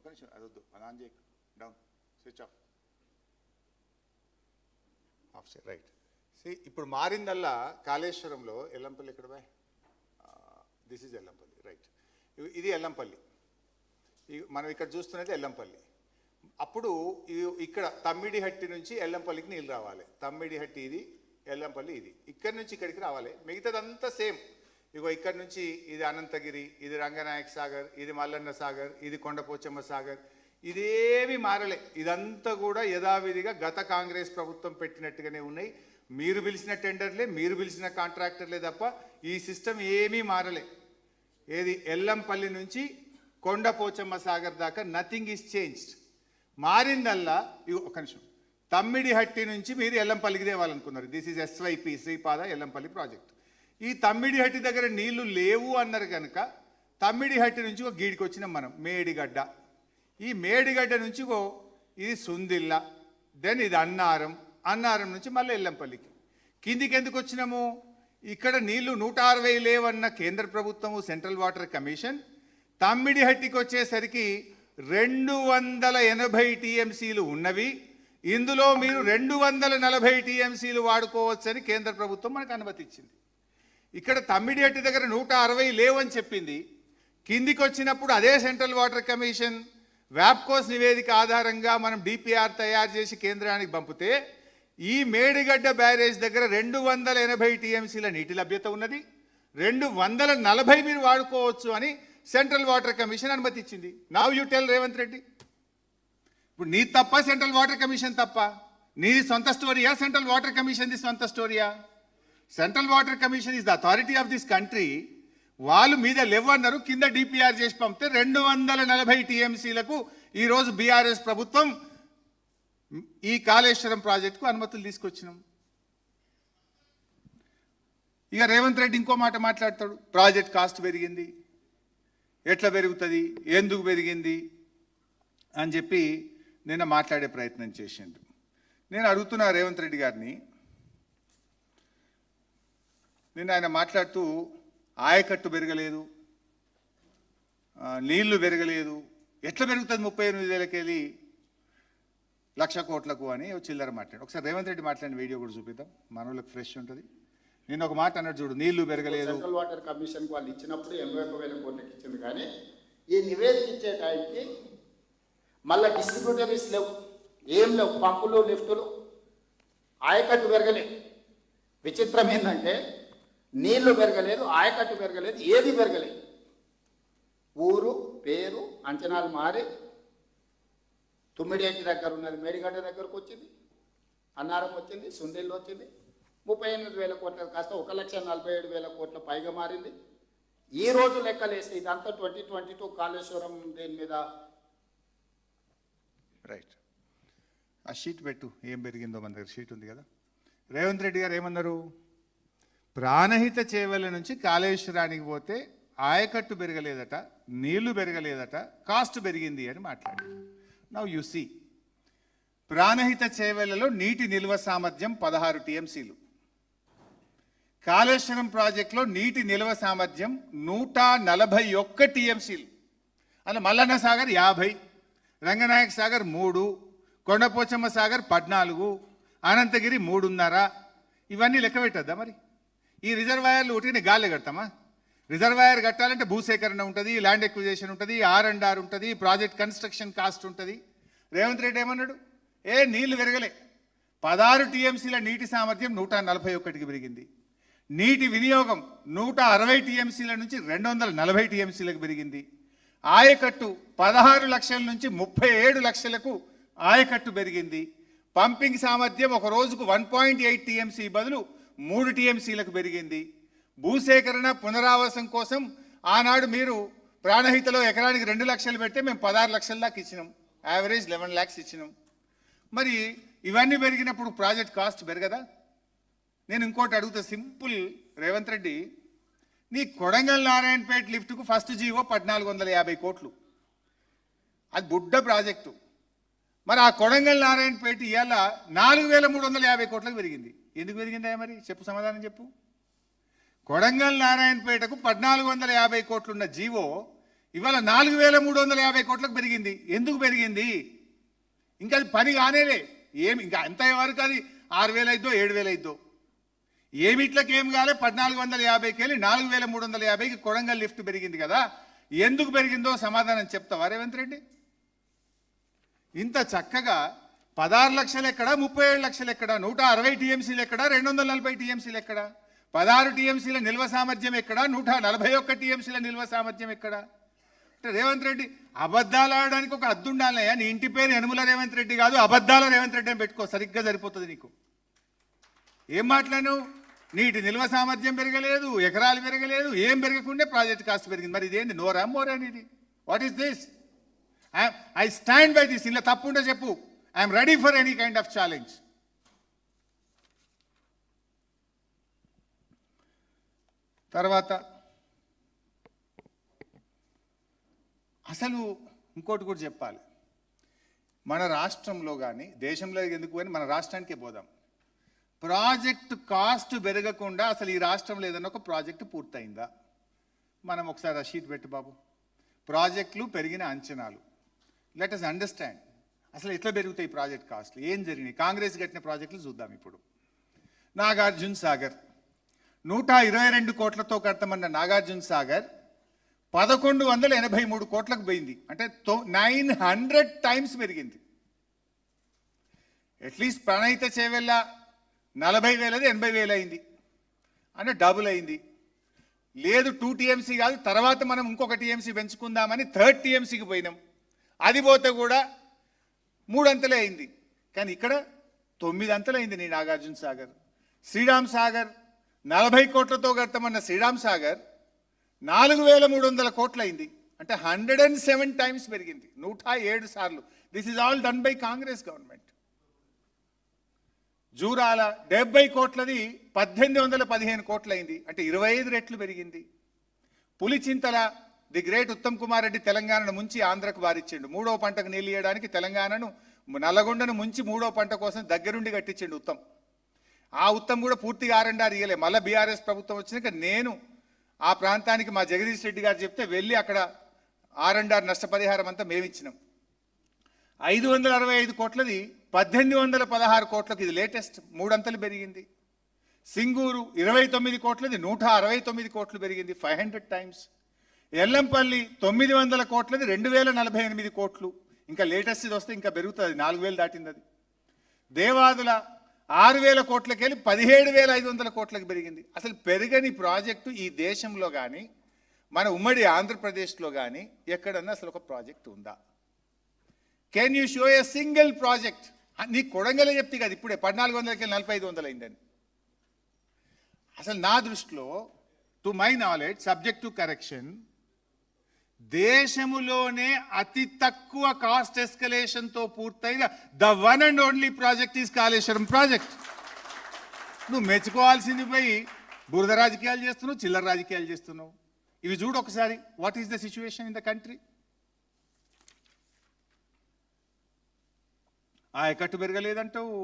ఒక నిమిషం అదొద్దు, అది ఆన్ చేయ, డౌన్, స్విచ్ ఆఫ్ ఆఫ్ చేయ, రైట్. ఇప్పుడు మారిందల్లా కాళేశ్వరంలో ఎల్లంపల్లి ఎక్కడ బాయ్, దిస్ ఈజ్ ఎల్లంపల్లి, రైట్. ఇది ఎల్లంపల్లి, మనం ఇక్కడ చూస్తున్నది ఎల్లంపల్లి. అప్పుడు ఇక్కడ తమ్మిడిహట్టి నుంచి ఎల్లంపల్లికి నీళ్ళు రావాలి. తమ్మిడిహట్టి ఇది, ఎల్లంపల్లి ఇది, ఇక్కడి నుంచి ఇక్కడికి రావాలి. మిగతాదంతా సేమ్. ఇగో ఇక్కడ నుంచి ఇది అనంతగిరి, ఇది రంగనాయక సాగర్, ఇది మల్లన్న సాగర్, ఇది కొండపోచమ్మ సాగర్, ఇదేమి మారలే. ఇదంతా కూడా యథావిధిగా గత కాంగ్రెస్ ప్రభుత్వం పెట్టినట్టుగానే ఉన్నాయి. మీరు పిలిచిన టెండర్లే, మీరు పిలిచిన కాంట్రాక్టర్లే తప్ప ఈ సిస్టమ్ ఏమీ మారలే. ఏది ఎల్లంపల్లి నుంచి కొండపోచమ్మ సాగర్ దాకా నథింగ్ ఈజ్ చేంజ్డ్. మారిందల్లా ఒక నిమిషం, తమ్మిడిహట్టి నుంచి మీరు ఎల్లంపల్లికి తేవాలనుకున్నారు. This is SYP Sripada Yellampalli project. ఈ తమ్మిడిహట్టి దగ్గర నీళ్లు లేవు అన్నారు కనుక తమ్మిడిహట్టి నుంచి ఒక గీడికి వచ్చినాం మనం, మేడిగడ్డ. ఈ మేడిగడ్డ నుంచి ఇది సుందిల్ల, దెన్ ఇది అన్నారం, అన్నారం నుంచి మళ్ళీ ఎల్లంపల్లికి. కిందికి ఎందుకు వచ్చినాము? ఇక్కడ నీళ్లు 160 లేవన్న కేంద్ర ప్రభుత్వము, సెంట్రల్ వాటర్ కమిషన్, తమ్మిడిహట్టికి వచ్చేసరికి 280 టీఎంసీలు ఉన్నవి, ఇందులో మీరు 240 టీఎంసీలు వాడుకోవచ్చని కేంద్ర ప్రభుత్వం మనకు అనుమతి ఇచ్చింది. ఇక్కడ తమ్మిడిహట్టి దగ్గర 160 లేవని చెప్పింది. కిందికి వచ్చినప్పుడు అదే సెంట్రల్ వాటర్ కమిషన్ వ్యాప్కోస్ నివేదిక ఆధారంగా మనం డిపిఆర్ తయారు చేసి కేంద్రానికి పంపితే ఈ మేడిగడ్డ బ్యారేజ్ దగ్గర 280 టీఎంసీల నీటి లభ్యత ఉన్నది, 240 మీరు వాడుకోవచ్చు అని సెంట్రల్ వాటర్ కమిషన్ అనుమతి ఇచ్చింది. Now you tell Revanth Reddy, ఇప్పుడు నీ తప్ప సెంట్రల్ వాటర్ కమిషన్ తప్ప? నీది సొంత స్టోరీయా, సెంట్రల్ వాటర్ కమిషన్ది సొంత స్టోరీయా? Central water commission is the authority of this country. వాళ్ళు మీద లేవన్నారు, కింద డిపిఆర్ చేసి పంపితే 240 టీఎంసీలకు ఈరోజు బీఆర్ఎస్ ప్రభుత్వం ఈ కాళేశ్వరం ప్రాజెక్టుకు అనుమతులు తీసుకొచ్చినాం. ఇక రేవంత్ రెడ్డి ఇంకో మాట మాట్లాడతాడు, ప్రాజెక్ట్ కాస్ట్ పెరిగింది, ఎట్లా పెరుగుతుంది, ఎందుకు పెరిగింది అని చెప్పి నిన్న మాట్లాడే ప్రయత్నం చేసిండు. నేను అడుగుతున్నా రేవంత్ రెడ్డి గారిని, నిన్న ఆయన మాట్లాడుతూ ఆయకట్టు పెరగలేదు, నీళ్లు పెరగలేదు, ఎట్లా పెరుగుతుంది 38,000కి వెళ్ళి 1,00,000 కోట్లకు అని చిల్లర మాట్లాడు. ఒకసారి రేవంత్ రెడ్డి మాట్లాడిన వీడియో కూడా చూపిద్దాం, మన వాళ్ళకి ఫ్రెష్ ఉంటుంది. నేను ఒక మాట అన్నాడు చూడు, నీళ్లు పెరగలేదు. సెంట్రల్ వాటర్ కమిషన్కి వాళ్ళు ఇచ్చినప్పుడు 81,000 కోట్లకి ఇచ్చింది, కానీ ఈ నివేదిక ఇచ్చే టైంకి మళ్ళీ డిస్ట్రిబ్యూటరీస్ లేవు, ఏం లేవు, పంపులు లిఫ్టులు, ఆయకట్టు పెరగలేదు. విచిత్రం ఏంటంటే నీళ్లు పెరగలేదు, ఆయకట్టు పెరగలేదు, ఏది పెరగలేదు. ఊరు పేరు అంచనాలు మారి తుమ్మిడిహట్టి దగ్గర ఉన్నది మేడిగడ్డ దగ్గరకు వచ్చింది, అన్నారం వచ్చింది, సుందిల్లు వచ్చింది, 38,000 కోట్ల కాస్త 1,47,000 కోట్ల పైగా మారింది. ఈ రోజు లెక్కలేసి ఇదంతా 2022 కాళేశ్వరం దేని మీద. రైట్, ఆ షీట్ పెట్టు, ఏం పెరిగిందో మన దగ్గర షీట్ ఉంది కదా. రేవంత్ రెడ్డి గారు ఏమన్నారు? ప్రాణహిత చేవెళ్ళ నుంచి కాళేశ్వరానికి పోతే ఆయకట్టు పెరగలేదట, నీళ్లు పెరగలేదట, కాస్ట్ పెరిగింది అని మాట్లాడారు. నౌ యు సీ, ప్రాణహిత చేవెళ్లలో నీటి నిల్వ సామర్థ్యం 16 టీఎంసీలు, కాళేశ్వరం ప్రాజెక్టులో నీటి నిల్వ సామర్థ్యం 141 టీఎంసీలు. అలా మల్లన్న సాగర్ 50, రంగనాయక సాగర్ 3, కొండపోచమ్మ సాగర్ 14, అనంతగిరి 3.5. ఇవన్నీ లెక్క పెట్టద్దా మరి? ఈ రిజర్వాయర్లు ఒకటి గాలి కడతామా? రిజర్వాయర్ కట్టాలంటే భూసేకరణ ఉంటుంది, ల్యాండ్ ఎక్విజిషన్ ఉంటుంది, R&R ఉంటుంది, ప్రాజెక్ట్ కన్స్ట్రక్షన్ కాస్ట్ ఉంటుంది. రేవంత్ రెడ్డి ఏమన్నాడు? నీళ్లు పెరగలే, 16 టీఎంసీల నీటి సామర్థ్యం 141కి పెరిగింది. నీటి వినియోగం 160 టీఎంసీల నుంచి 240 టీఎంసీలకు పెరిగింది. ఆయకట్టు 16 లక్షల నుంచి 37 లక్షలకు ఆయకట్టు పెరిగింది. పంపింగ్ సామర్థ్యం ఒక రోజుకు 1.8 టీఎంసీ బదులు 3 టీఎంసీలకు పెరిగింది. భూసేకరణ పునరావాసం కోసం ఆనాడు మీరు ప్రాణహితలో ఎకరానికి 2 లక్షలు పెడితే మేము 16 లక్షల దాకా ఇచ్చినాం, యావరేజ్ 11 lakhs ఇచ్చినాం. మరి ఇవన్నీ పెరిగినప్పుడు ప్రాజెక్ట్ కాస్ట్ పెరగదా? నేను ఇంకోటి అడుగుతా సింపుల్, రేవంత్ రెడ్డి, నీ కొడంగల్ నారాయణపేట లిఫ్ట్కు ఫస్ట్ జీవో 1,450 కోట్లు, అది బుడ్డ ప్రాజెక్టు. మరి ఆ కొడంగల్ నారాయణపేట ఇవాళ 4,350 కోట్లకు పెరిగింది. ఎందుకు పెరిగిందా మరి చెప్పు, సమాధానం చెప్పు. కొడంగల్ నారాయణపేటకు 1,450 కోట్లున్న జీవో ఇవాళ 4,350 కోట్లకు పెరిగింది. ఎందుకు పెరిగింది? ఇంకా అది పని కానేలే. ఇంకా అంత వరకు అది 6,000 అయిద్దో 7,000 అయిద్దో. ఏమిట్లకి ఏం కాలే. 1,450కి వెళ్ళి 4,350కి కొడంగల్ లిఫ్ట్ పెరిగింది కదా. ఎందుకు పెరిగిందో సమాధానం చెప్తావా రేవంత్ రెడ్డి? ఇంత చక్కగా 16 లక్షలు ఎక్కడ, 37 లక్షలు ఎక్కడ, 160 టీఎంసీలు ఎక్కడ, 240 టీఎంసీలు ఎక్కడ, 16 టీఎంసీల నిల్వ సామర్థ్యం ఎక్కడ, 141 టీఎంసీల నిల్వ సామర్థ్యం ఎక్కడ? అంటే రేవంత్ రెడ్డి అబద్ధాలు ఆడడానికి ఒక అద్దు ఉండాలయ్యా. నీ ఇంటి పేరు యనుమల రేవంత్ రెడ్డి కాదు, అబద్ధాల రేవంత్ రెడ్డి అని పెట్టుకో, సరిగ్గా సరిపోతుంది నీకు. ఏం మాట్లాడు? నీటి నిల్వ సామర్థ్యం పెరగలేదు, ఎకరాలు పెరగలేదు, ఏం పెరగకుండా ప్రాజెక్ట్ కాస్ట్ పెరిగింది. మరి ఇదేంటి? నోరా మోరా అనేది? What is this? I stand by this. ఇలా తప్పుంటే చెప్పు. I'm ready for any kind of challenge. తర్వాత అసలు ఇంకోటి కూడా చెప్పాలి. మన రాష్ట్రంలో కానీ దేశంలో ఎందుకు కానీ మన రాష్ట్రానికే పోదాం. ప్రాజెక్టు కాస్ట్ పెరగకుండా అసలు ఈ రాష్ట్రంలో ఏదైనా ఒక ప్రాజెక్టు పూర్తయిందా? మనం ఒకసారి ఆ షీట్ పెట్టు బాబు. ప్రాజెక్టులు పెరిగిన అంచనాలు. లెట్ అస్ అండర్స్టాండ్ అసలు ఎట్లా పెరుగుతాయి ప్రాజెక్ట్ కాస్ట్లు, ఏం జరిగినాయి. కాంగ్రెస్ కట్టిన ప్రాజెక్టులు చూద్దాం ఇప్పుడు. నాగార్జున సాగర్ 122 కోట్లతో కడతామన్న నాగార్జున సాగర్ 1183 కోట్లకు పోయింది. అంటే 900 టైమ్స్ పెరిగింది. అట్లీస్ట్ ప్రణయిత చేవెళ్ళ 40,000 80,000 అయింది, అంటే డబుల్ అయింది. లేదు 2 టీఎంసీ కాదు, తర్వాత మనం ఇంకొక టీఎంసీ పెంచుకుందామని 3rd టీఎంసీకి పోయినాం. అది పోతే కూడా 3 అంతలే అయింది. కానీ ఇక్కడ 9 అంతలు అయింది నీ నాగార్జున సాగర్. శ్రీరామ్ సాగర్ 40 కోట్లతో కడతామన్న శ్రీరామ్ సాగర్ 4,300 కోట్లు అయింది. అంటే 107 టైమ్స్ పెరిగింది, 107 సార్లు. This is all done by Congress government. Jurala 70 కోట్లది 1,815 కోట్లు అయింది, అంటే 25 రెట్లు పెరిగింది. పులిచింతల ది గ్రేట్ ఉత్తమ్ కుమార్ రెడ్డి తెలంగాణను ముంచి ఆంధ్రకు వారిచ్చిండు. 3వ పంటకు నీళ్ళు ఇవ్వడానికి తెలంగాణను నల్లగొండను ముంచి 3వ పంట కోసం దగ్గరుండి కట్టించిండు ఉత్తమ్. ఆ ఉత్తమ్ కూడా పూర్తిగా R&R ఇయ్యలే. మళ్ళీ బీఆర్ఎస్ ప్రభుత్వం వచ్చినాక నేను ఆ ప్రాంతానికి మా జగదీష్ రెడ్డి గారు చెప్తే వెళ్ళి అక్కడ R&R నష్టపరిహారం అంతా మేమిచ్చినాం. 565 కోట్లది 1,816 కోట్లకు, ఇది లేటెస్ట్, 3 అంతలు పెరిగింది. సింగూరు 29 కోట్లది 169 కోట్లు పెరిగింది, 500 టైమ్స్. ఎల్లంపల్లి 900 కోట్లది 2,048 కోట్లు, ఇంకా లేటెస్ట్ ఇది వస్తే ఇంకా పెరుగుతుంది, 4,000 దాటింది అది. దేవాదుల 6,000 కోట్లకి వెళ్ళి 17,500 కోట్లకు పెరిగింది. అసలు పెరగని ప్రాజెక్టు ఈ దేశంలో కానీ మన ఉమ్మడి ఆంధ్రప్రదేశ్లో కానీ ఎక్కడన్నా అసలు ఒక ప్రాజెక్ట్ ఉందా? Can you show a single project? నీ కొడంగలే చెప్తే కదా ఇప్పుడే 1,400కి 4,500 అయిందని. అసలు నా దృష్టిలో, to my knowledge, subject to correction, దేశములోనే అతి తక్కువ కాస్ట్ ఎస్కలేషన్తో పూర్తయిన the one and only project is Kaleshwaram project. నువ్వు మెచ్చుకోవాల్సింది పోయి బురద రాజకీయాలు చేస్తున్నావు, చిల్లర రాజకీయాలు చేస్తున్నావు. ఇవి చూడు ఒకసారి, what is the situation in the country. ఆయకట్టు పెరగలేదంటావు,